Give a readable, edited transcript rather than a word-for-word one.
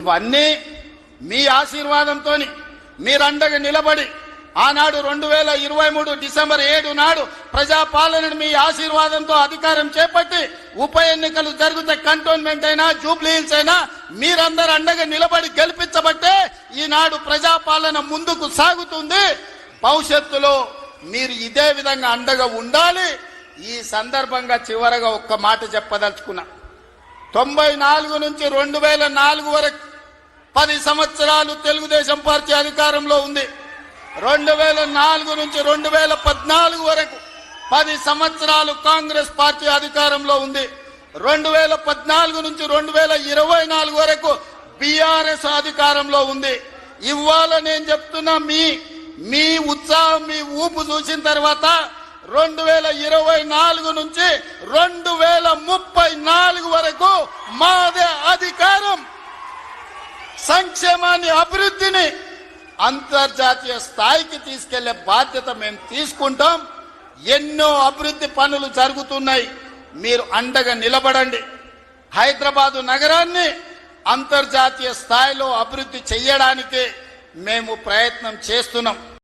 ఇవన్నీ మీ ఆశీర్వాదంతో మీరు అండగా నిలబడి ఆనాడు 2023 డిసెంబర్ 7 నాడు ప్రజాపాలనను మీ ఆశీర్వాదంతో అధికారం చేపట్టి ఉప ఎన్నికలు జరిగితే కంటోన్మెంట్ అయినా జూబ్లీ హిల్స్ అయినా మీరందరూ అండగా నిలబడి గెలిపించబట్టే ఈనాడు ప్రజాపాలన ముందుకు సాగుతుంది. భవిష్యత్తులో మీరు ఇదే విధంగా అండగా ఉండాలి. ఈ సందర్భంగా చివరగా ఒక్క మాట చెప్పదలుచుకున్నా. 94 నుంచి 2004 వరకు 10 సంవత్సరాలు తెలుగుదేశం పార్టీ అధికారంలో ఉంది. 2004 నుంచి 2014 వరకు 10 సంవత్సరాలు కాంగ్రెస్ పార్టీ అధికారంలో ఉంది. 2014 నుంచి 2024 వరకు బీఆర్ఎస్ అధికారంలో ఉంది. ఇవాళ నేను చెప్తున్నా, మీ ఉత్సాహం, మీ ఊపు చూసిన తర్వాత 2024 నుంచి 2034 వరకు మాదే అధికారం. సంక్షేమాన్ని, అభివృద్ధిని అంతర్జాతీయ స్థాయికి తీసుకెళ్లే బాధ్యత మేము తీసుకుంటాం. ఎన్నో అభివృద్ధి పనులు జరుగుతున్నాయి, మీరు అండగా నిలబడండి. హైదరాబాదు నగరాన్ని అంతర్జాతీయ స్థాయిలో అభివృద్ధి చేయడానికి మేము ప్రయత్నం చేస్తున్నాం.